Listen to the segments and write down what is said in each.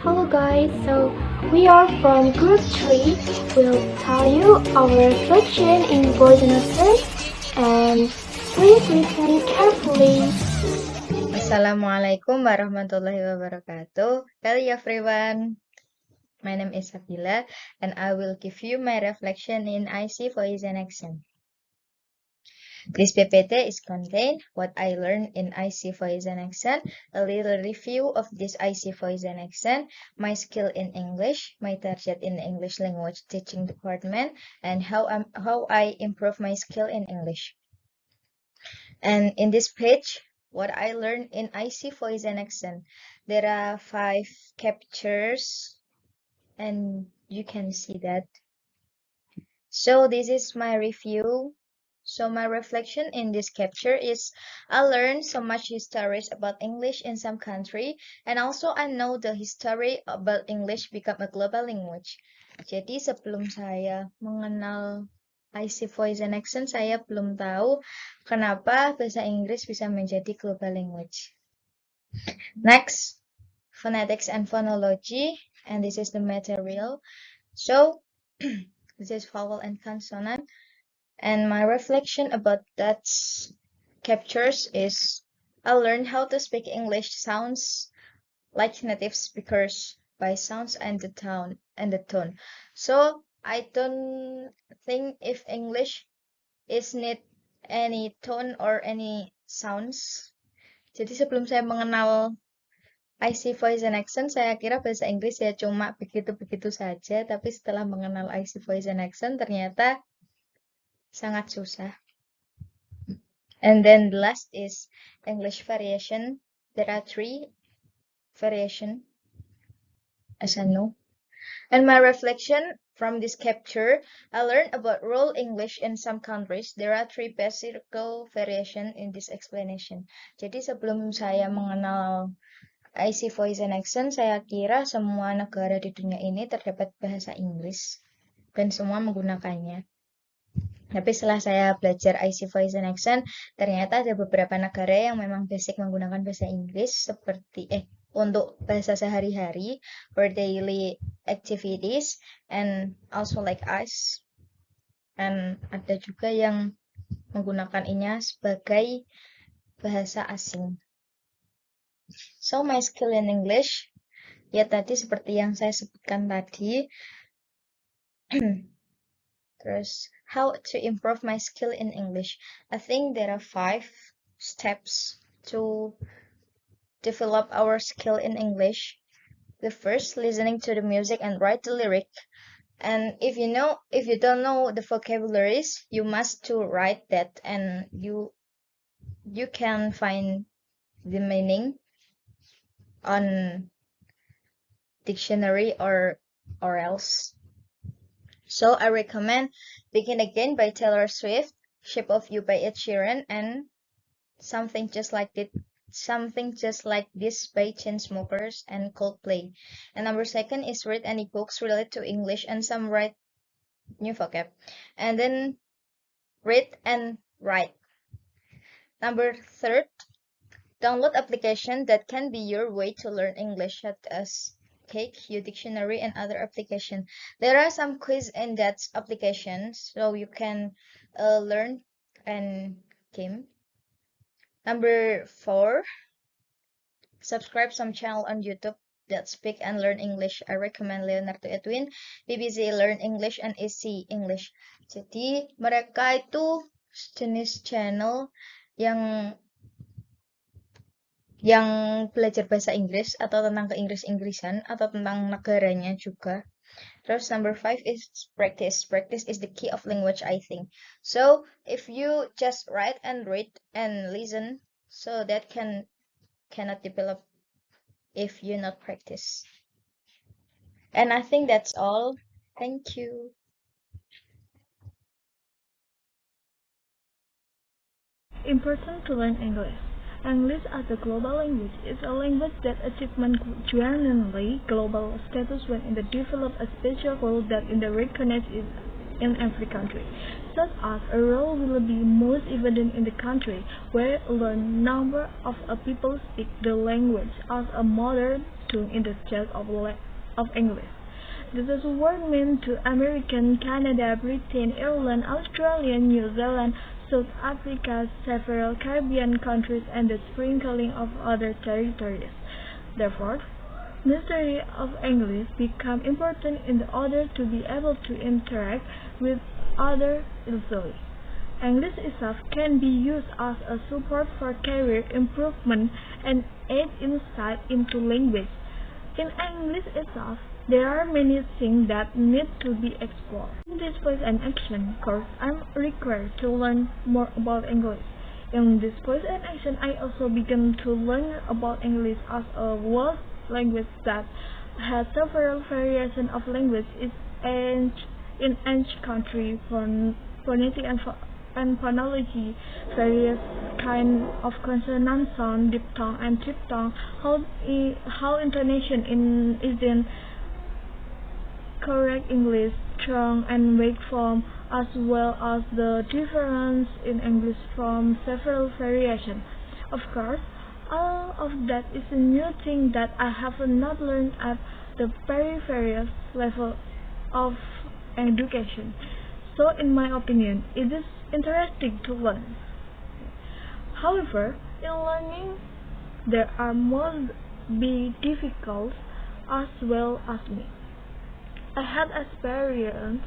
Hello guys, so we are from group 3. We'll tell you our reflection in voice and accent, and please listen carefully. Assalamualaikum warahmatullahi wabarakatuh. Hello everyone. My name is Sabila and I will give you my reflection in IC voice and accent. This PPT is contain what I learned in IC voice and accent, a little review of this IC voice and accent, my skill in English, my target in the English language teaching department, and how I improve my skill in English. And in this page, what I learned in IC voice and accent, there are 5 captures and you can see that. So this is my review. So my reflection in this capture is I learned so much histories about English in some country, and also I know the history about English become a global language. Jadi sebelum saya mengenal IC voice and accent, saya belum tahu kenapa bahasa Inggris bisa menjadi global language. Next, phonetics and phonology, and this is the material. So this is vowel and consonant. And my reflection about that captures is I learned how to speak English sounds like native speakers by sounds and the tone. So I don't think if English is need any tone or any sounds. Jadi sebelum saya mengenal IC voice and accent, saya kira bahasa Inggris ya cuma begitu-begitu saja, tapi setelah mengenal IC voice and accent ternyata sangat susah. And then the last is English variation. There are 3 variation, as I know. And my reflection from this capture, I learned about rural English in some countries. There are 3 basic variation in this explanation. Jadi sebelum saya mengenal IC voice and accent, saya kira semua negara di dunia ini terdapat bahasa Inggris dan semua menggunakannya. Tapi setelah saya belajar IC voice and accent, ternyata ada beberapa negara yang memang basic menggunakan bahasa Inggris seperti untuk bahasa sehari-hari for daily activities and also like us. And ada juga yang menggunakan inya sebagai bahasa asing. So my skill in English, ya tadi seperti yang saya sebutkan tadi. Terus, how to improve my skill in English? I think there are 5 steps to develop our skill in English. The first, listening to the music and write the lyric. And if you don't know the vocabularies, you must to write that, and you can find the meaning on dictionary or else. So I recommend Begin Again by Taylor Swift, Shape of You by Ed Sheeran, and Something Just Like This by Chainsmokers and Coldplay. And number 2 is read any books related to English and some write new vocab. And then read and write. Number 3, download application that can be your way to learn English, such as Cake, Dictionary, and other applications. There are some quiz in that application, so you can learn and game. Number 4, subscribe some channel on YouTube that speak and learn English. I recommend Leonardo Edwin, BBC Learn English, and AC English. Jadi mereka itu jenis channel yang belajar bahasa Inggris atau tentang ke-Inggris-Inggrisan atau tentang negaranya juga. Terus number 5 is practice. Practice is the key of language, I think. So if you just write and read and listen, so that cannot develop if you not practice. And I think that's all. Thank you. Important to learn English. English as a global language is a language that achieves genuinely global status when it develops a special role that it recognizes in every country. Such as a role will be most evident in the country where a large number of people speak the language as a mother tongue in the case of English. This is what meant to American, Canada, Britain, Ireland, Australia, New Zealand, South Africa, several Caribbean countries, and the sprinkling of other territories. Therefore, the study of English became important in order to be able to interact with others easily. English itself can be used as a support for career improvement and aid insight into language. In English itself, there are many things that need to be explored. In this voice and action course, I'm required to learn more about English. In this voice and action, I also began to learn about English as a world language that has several variations of language in each country, phonetic and phonology, various kinds of consonant sound, diphthong and triphthong, how intonation is in correct English, strong and weak form, as well as the difference in English from several variations. Of course, all of that is a new thing that I have not learned at the very various level of education. So, in my opinion, it is interesting to learn. However, in learning, there are must be difficult as well as me. I had experienced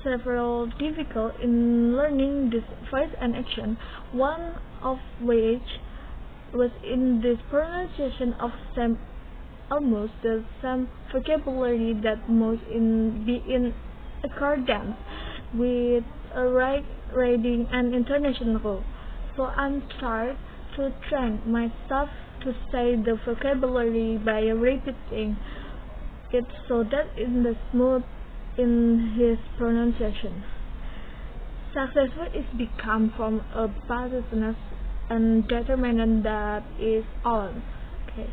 several difficult in learning this voice and action, one of which was in this pronunciation of almost the same vocabulary that must be in accordance with a right reading and intonation rule. So I'm trying to train myself to say the vocabulary by repeating it so that it is smooth in his pronunciation. Successful is become from a persistence and determination that is on. Okay.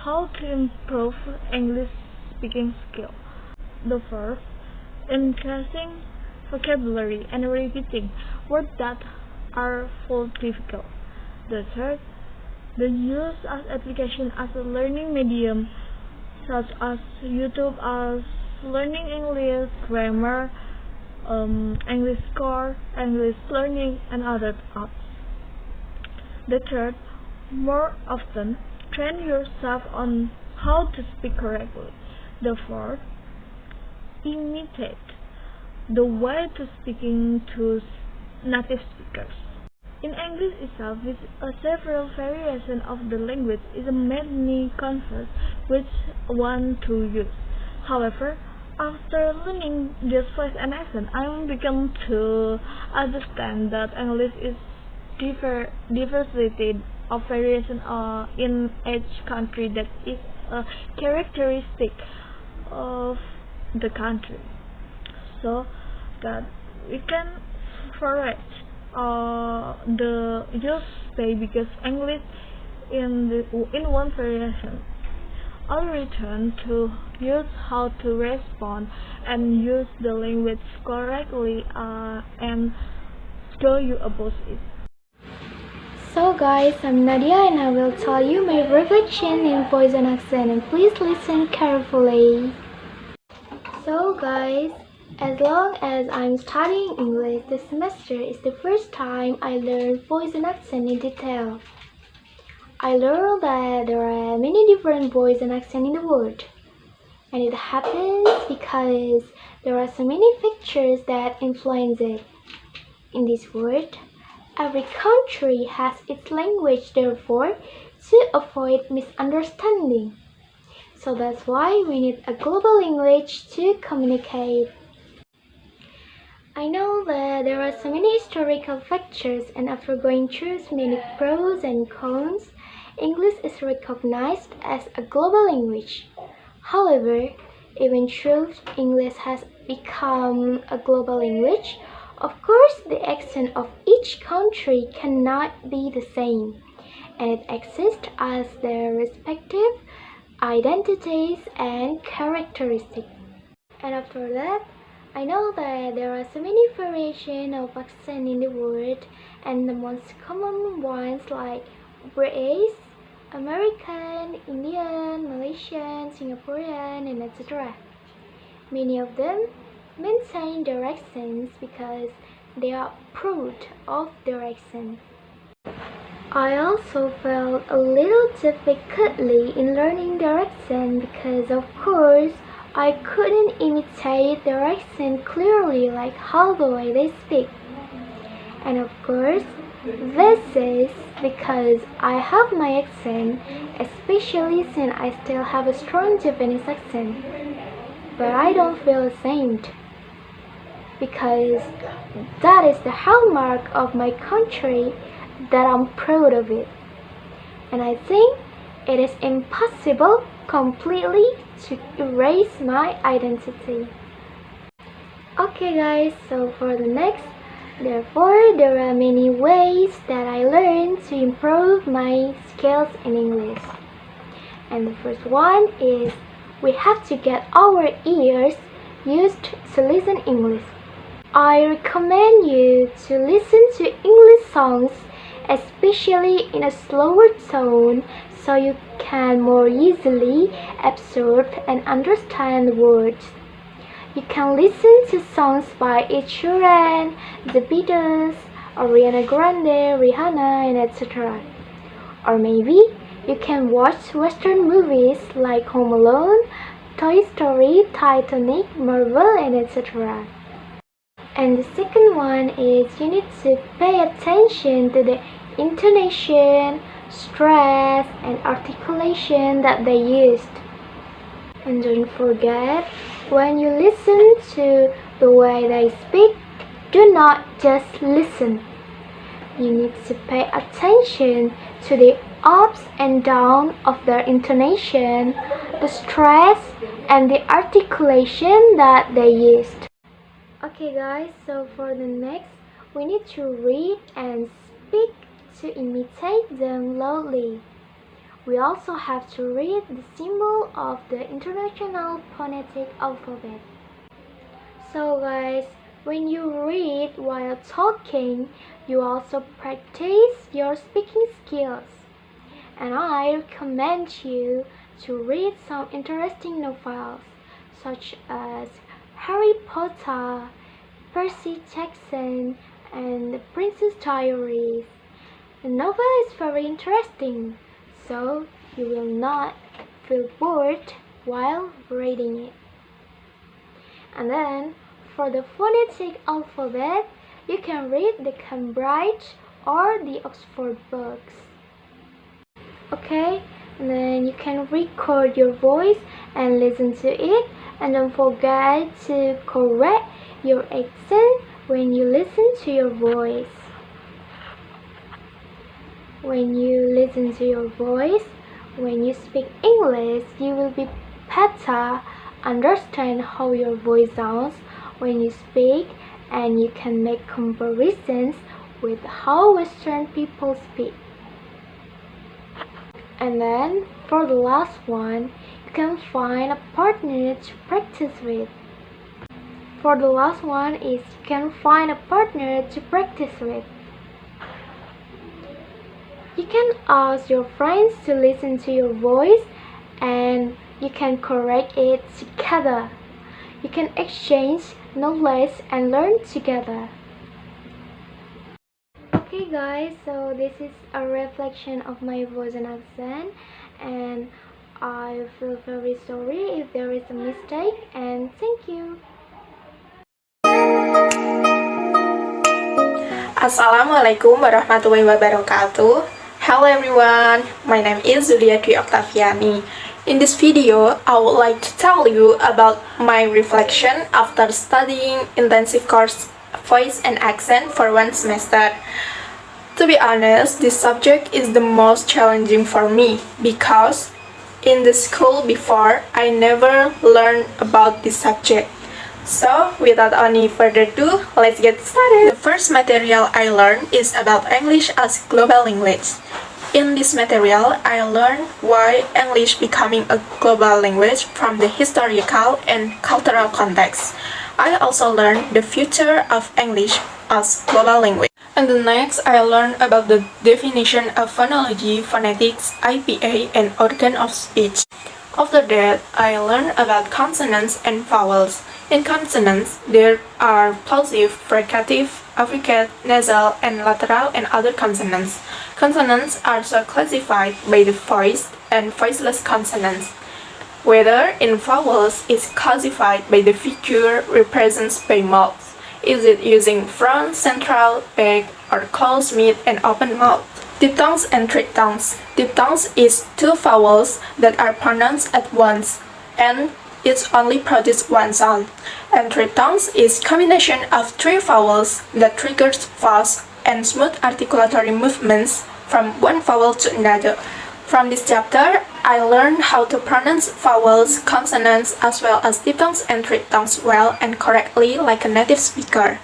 How to improve English speaking skill? The first, increasing vocabulary and repeating words that are full difficult. The third, the use of application as a learning medium, such as YouTube as learning English, grammar, English score, English learning, and other apps. The third, more often, train yourself on how to speak correctly. The fourth, imitate the way to speaking to native speakers. In English itself, with several variations of the language, is a many concepts which one to use. However, after learning this voice and accent, I began to understand that English is diversity of variation in each country that is a characteristic of the country, so that we can correct the use by because English in one variation. I'll return to use how to respond and use the language correctly and show you about it. So guys, I'm Nadia and I will tell you my reflection in voice and accent, and please listen carefully. So guys, as long as I'm studying English, this semester is the first time I learned voice and accent in detail. I learned that there are many different voice and accent in the world. And it happens because there are so many factors that influence it. In this world, every country has its language, therefore, to avoid misunderstanding. So that's why we need a global language to communicate. I know that there are so many historical factors, and after going through many pros and cons, English is recognized as a global language. However, even though English has become a global language, of course the accent of each country cannot be the same, and it exists as their respective identities and characteristics. And after that, I know that there are so many variations of accent in the world, and the most common ones like British, American, Indian, Malaysian, Singaporean, and etc. Many of them maintain their accents because they are proud of their accent. I also felt a little difficulty in learning their accent because of course I couldn't imitate their accent clearly like how the way they speak. And of course, this is because I have my accent, especially since I still have a strong Japanese accent. But I don't feel ashamed because that is the hallmark of my country that I'm proud of it. And I think it is impossible completely to erase my identity. Okay guys, so for the next, therefore there are many ways that I learned to improve my skills in English. And the first one is we have to get our ears used to listen English. I recommend you to listen to English songs, especially in a slower tone, so you can more easily absorb and understand the words. You can listen to songs by Ed Sheeran, The Beatles, Ariana Grande, Rihanna, and etc. Or maybe you can watch Western movies like Home Alone, Toy Story, Titanic, Marvel, and etc. And the second one is you need to pay attention to the intonation, stress, and articulation that they used. And don't forget, when you listen to the way they speak, do not just listen. You need to pay attention to the ups and downs of their intonation, the stress, and the articulation that they used. Okay guys, so for the next, we need to read and speak to imitate them loudly. We also have to read the symbol of the International Phonetic Alphabet. So guys, when you read while talking, you also practice your speaking skills. And I recommend you to read some interesting novels such as Harry Potter, Percy Jackson, and The Princess Diaries. The novel is very interesting, so you will not feel bored while reading it. And then, for the phonetic alphabet, you can read the Cambridge or the Oxford books. Okay, and then you can record your voice and listen to it, and don't forget to correct your accent when you listen to your voice. When you listen to your voice, when you speak English, you will be better understand how your voice sounds when you speak, and you can make comparisons with how Western people speak. And then, for the last one, you can find a partner to practice with. For the last one is you can find a partner to practice with. You can ask your friends to listen to your voice and you can correct it together. You can exchange knowledge and learn together. Okay guys, so this is a reflection of my voice and accent, and I feel very sorry if there is a mistake, and thank you. Assalamualaikum warahmatullahi wabarakatuh. Hello everyone, my name is Zulia Dwi Oktafiani. In this video, I would like to tell you about my reflection after studying intensive course voice and accent for 1 semester. To be honest, this subject is the most challenging for me because in the school before, I never learned about this subject. So, without any further ado, let's get started. The first material I learned is about English as global language. In this material, I learned why English becoming a global language from the historical and cultural context. I also learned the future of English as global language. And the next, I learned about the definition of phonology, phonetics, IPA, and organ of speech. After that, I learned about consonants and vowels. In consonants, there are plosive, fricative, affricate, nasal, and lateral, and other consonants. Consonants are so classified by the voiced and voiceless consonants. Whether in vowels is classified by the figure represented by mouth. Is it using front, central, back, or closed, mid, and open mouth? Diphthongs and triphthongs. Diphthongs is two vowels that are pronounced at once, and it only produces one sound. And triphthongs is combination of three vowels that triggers fast and smooth articulatory movements from one vowel to another. From this chapter, I learned how to pronounce vowels, consonants, as well as diphthongs and triphthongs well and correctly like a native speaker.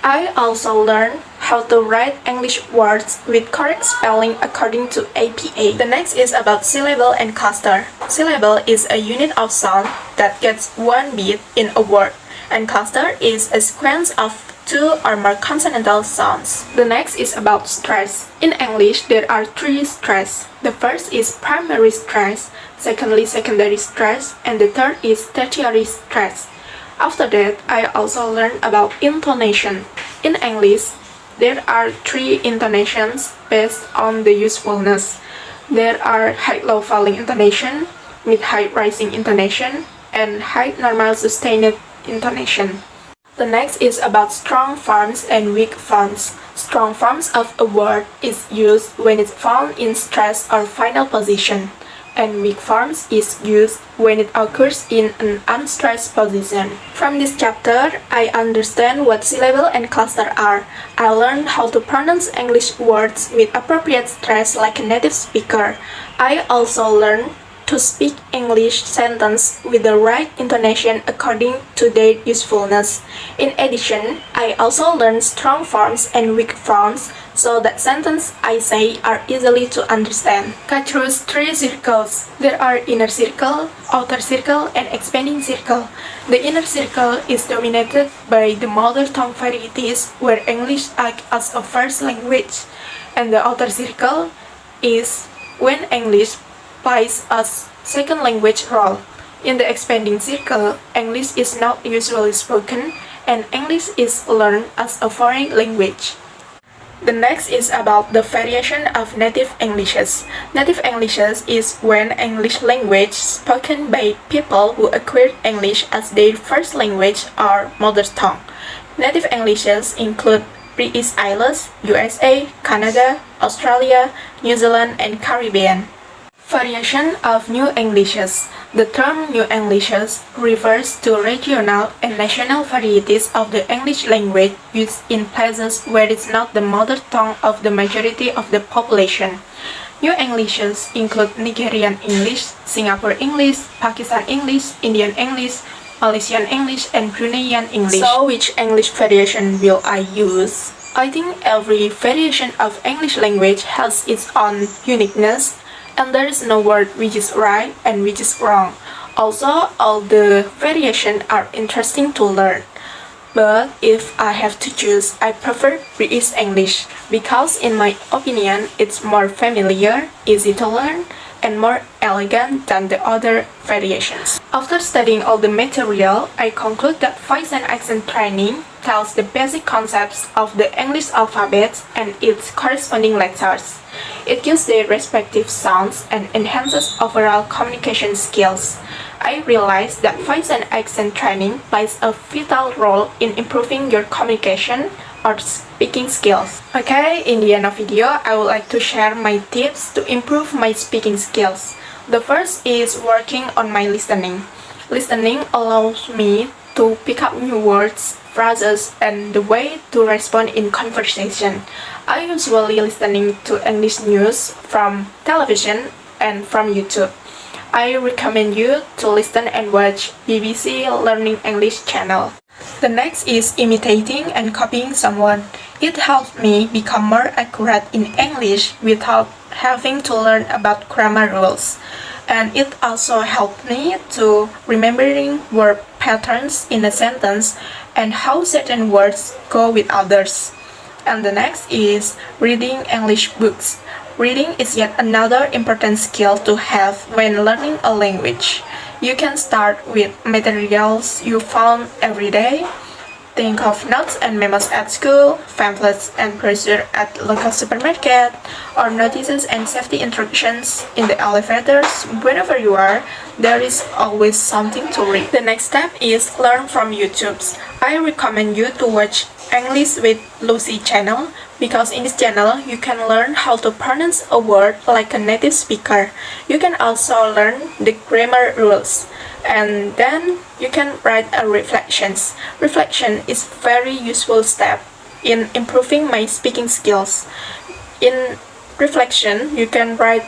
I also learned how to write English words with correct spelling according to APA. The next is about syllable and cluster. Syllable is a unit of sound that gets one beat in a word, and cluster is a sequence of two or more consonantal sounds. The next is about stress. In English, there are three stress. The first is primary stress, secondly secondary stress, and the third is tertiary stress. After that, I also learned about intonation. In English, there are three intonations based on the usefulness. There are high-low falling intonation, mid-high rising intonation, and high normal sustained intonation. The next is about strong forms and weak forms. Strong forms of a word is used when it's found in stressed or final position, and weak forms is used when it occurs in an unstressed position. From this chapter, I understand what syllable and cluster are. I learned how to pronounce English words with appropriate stress like a native speaker. I also learned to speak English sentence with the right intonation according to their usefulness. In addition, I also learned strong forms and weak forms so that sentences I say are easily to understand. Cut through three circles. There are inner circle, outer circle, and expanding circle. The inner circle is dominated by the mother tongue varieties where English acts as a first language, and the outer circle is when English plays a second language role. In the expanding circle, English is not usually spoken, and English is learned as a foreign language. The next is about the variation of native Englishes. Native Englishes is when English language spoken by people who acquired English as their first language or mother tongue. Native Englishes include British Isles, USA, Canada, Australia, New Zealand, and Caribbean. Variation of New Englishes. The term New Englishes refers to regional and national varieties of the English language used in places where it's not the mother tongue of the majority of the population. New Englishes include Nigerian English, Singapore English, Pakistan English, Indian English, Malaysian English, and Bruneian English. So which English variation will I use? I think every variation of English language has its own uniqueness, and there is no word which is right and which is wrong. Also, all the variations are interesting to learn. But if I have to choose, I prefer British English because in my opinion, it's more familiar, easy to learn, and more elegant than the other variations. After studying all the material, I conclude that voice and accent training tells the basic concepts of the English alphabet and its corresponding letters. It gives their respective sounds and enhances overall communication skills. I realized that voice and accent training plays a vital role in improving your communication or speaking skills. Okay, in the end of video, I would like to share my tips to improve my speaking skills. The first is working on my listening. Listening allows me to pick up new words, phrases, and the way to respond in conversation. I usually listening to English news from television and from YouTube. I recommend you to listen and watch BBC Learning English channel. The next is imitating and copying someone. It helps me become more accurate in English without having to learn about grammar rules. And it also helped me to remembering word patterns in a sentence and how certain words go with others. And the next is reading English books. Reading is yet another important skill to have when learning a language. You can start with materials you found every day. Think of notes and memos at school, pamphlets and brochure at local supermarket, or notices and safety instructions in the elevators. Wherever you are, there is always something to read. The next step is learn from YouTube. I recommend you to watch English with Lucy channel because in this channel you can learn how to pronounce a word like a native speaker. You can also learn the grammar rules. And then you can write a reflections. Reflection is very useful step in improving my speaking skills. In reflection, you can write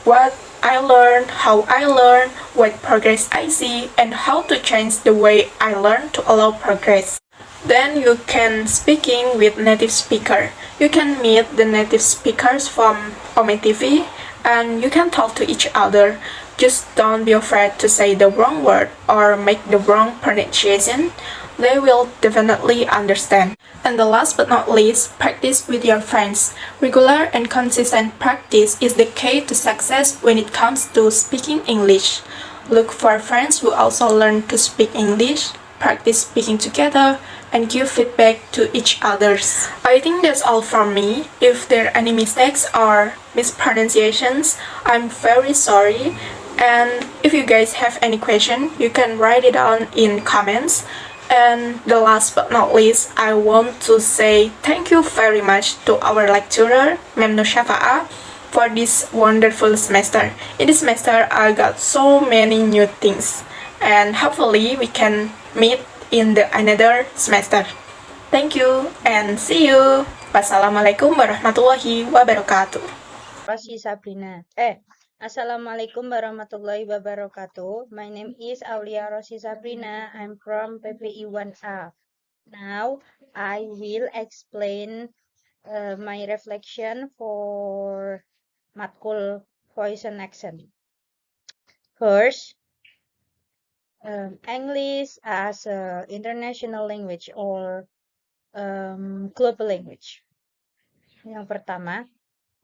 what I learned, how I learned, what progress I see, and how to change the way I learn to allow progress. Then you can speaking with native speaker. You can meet the native speakers from OMTV and you can talk to each other. Just don't be afraid to say the wrong word or make the wrong pronunciation. They will definitely understand. And the last but not least, practice with your friends. Regular and consistent practice is the key to success when it comes to speaking English. Look for friends who also learn to speak English, practice speaking together, and give feedback to each others. I think that's all from me. If there are any mistakes or mispronunciations, I'm very sorry. And if you guys have any question, you can write it down in comments. And the last but not least, I want to say thank you very much to our lecturer, Nur Syafaah, for this wonderful semester. In this semester, I got so many new things. And hopefully we can meet in the another semester. Thank you and see you. Wassalamualaikum warahmatullahi wabarakatuh. Rosi Sabrina. Assalamualaikum warahmatullahi wabarakatuh. My name is Aulia Rosi Sabrina. I'm from PBI 1A. Now I will explain my reflection for matkul voice and accent. First, English as an international language or global language. Yang pertama,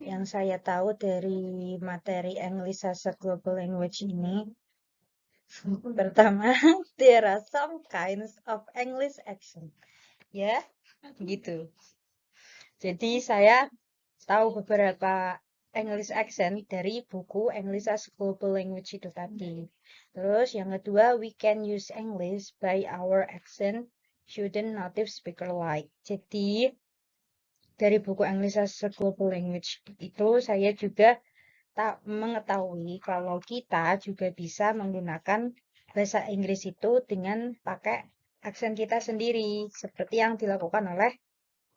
yang saya tahu dari materi English as a global language ini, pertama, there are some kinds of English accent. Ya, gitu. Jadi saya tahu beberapa English accent dari buku English as a global language itu tadi. Terus yang kedua, we can use English by our accent shouldn't native speaker like. Jadi dari buku English as a global language itu saya juga tak mengetahui kalau kita juga bisa menggunakan bahasa Inggris itu dengan pakai aksen kita sendiri seperti yang dilakukan oleh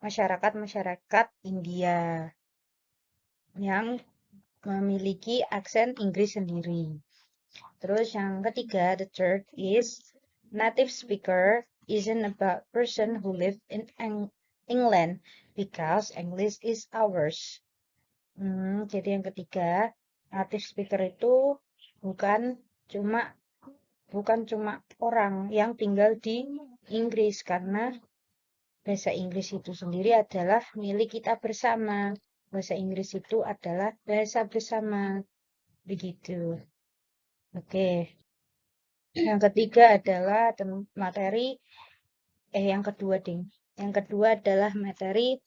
masyarakat India yang memiliki aksen Inggris sendiri. Terus yang ketiga, the third is native speaker isn't about person who live in England because English is ours. Jadi yang ketiga, native speaker itu bukan cuma orang yang tinggal di Inggris karena bahasa Inggris itu sendiri adalah milik kita bersama. Bahasa Inggris itu adalah bahasa bersama. Begitu. Oke. Yang ketiga adalah materi yang kedua, Ding. Yang kedua adalah materi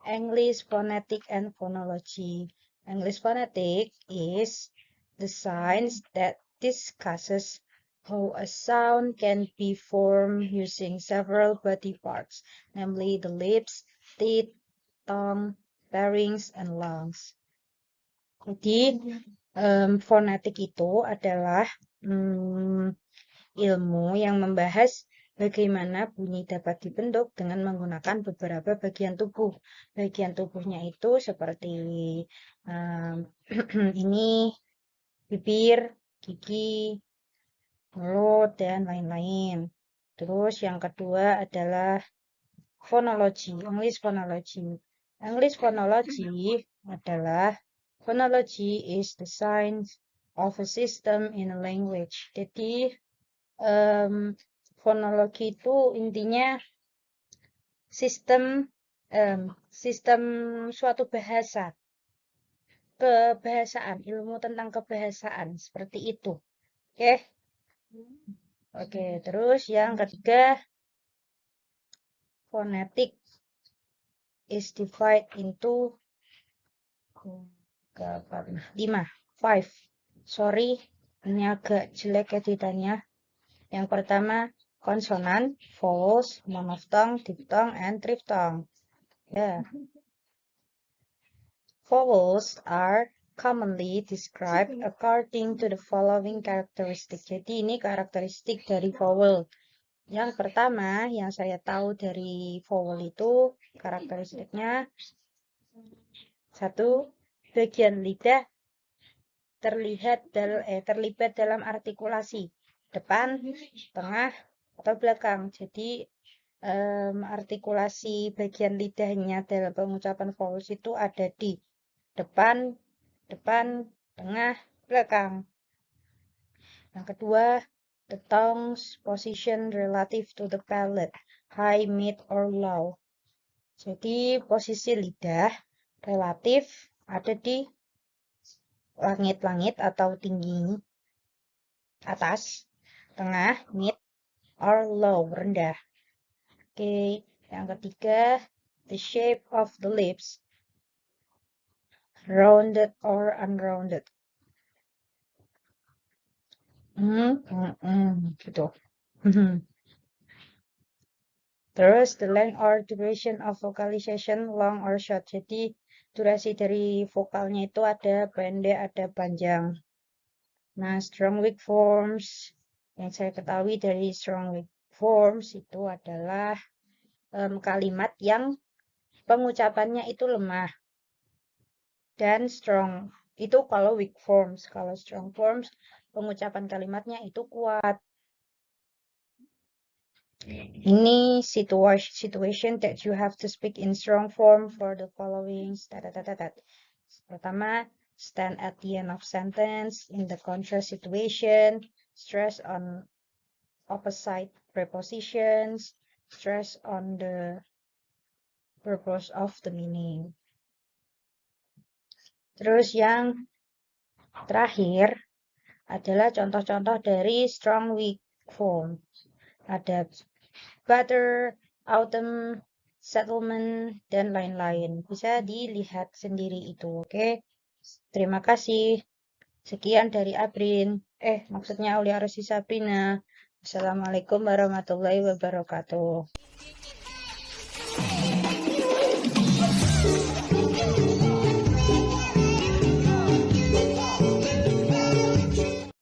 English phonetic and phonology. English phonetic is the science that discusses how a sound can be formed using several body parts, namely the lips, teeth, tongue, larynx, and lungs. Jadi, fonetik itu adalah ilmu yang membahas bagaimana bunyi dapat dibentuk dengan menggunakan beberapa bagian tubuh. Bagian tubuhnya itu seperti ini, bibir, gigi, mulut, dan lain-lain. Terus yang kedua adalah phonology, English phonology. English phonology adalah phonology is the science of a system in a language. Jadi fonologi itu intinya sistem sistem suatu bahasa, kebahasaan, ilmu tentang kebahasaan, seperti itu. Oke? Oke, terus yang ketiga, phonetic is divided into 5. Sorry, ini agak jelek editannya. Yang pertama, konsonan, vowels, monophthong, diphthong, and triphthong. Ya. Vowels are commonly described according to the following characteristic. Jadi ini karakteristik dari vowel. Yang pertama, yang saya tahu dari vowel itu karakteristiknya, 1, bagian lidah terlibat dalam artikulasi depan, tengah, atau belakang. Jadi artikulasi bagian lidahnya dalam pengucapan vowels itu ada di depan, tengah, belakang. Yang kedua, the tongue's position relative to the palate, high, mid, or low. Jadi posisi lidah relatif ada di langit-langit atau tinggi, atas, tengah, mid, or low, rendah. Oke, yang ketiga, the shape of the lips, rounded or unrounded. Gitu. Terus, the length or duration of vocalization, long or short. Jadi, durasi dari vokalnya itu ada pendek, ada panjang. Nah, strong weak forms, yang saya ketahui dari strong weak forms itu adalah kalimat yang pengucapannya itu lemah. Dan strong, itu kalau weak forms. Kalau strong forms, pengucapan kalimatnya itu kuat. Ini situation that you have to speak in strong form for the following. Pertama, stand at the end of sentence. In the contrast situation, stress on opposite prepositions, stress on the purpose of the meaning. Terus yang terakhir adalah contoh-contoh dari strong weak form. Ada butter, autumn, settlement, dan lain-lain. Bisa dilihat sendiri itu, oke? Terima kasih. Sekian dari Abrin. Maksudnya Aulia, Rosi, Sabrina. Assalamualaikum warahmatullahi wabarakatuh.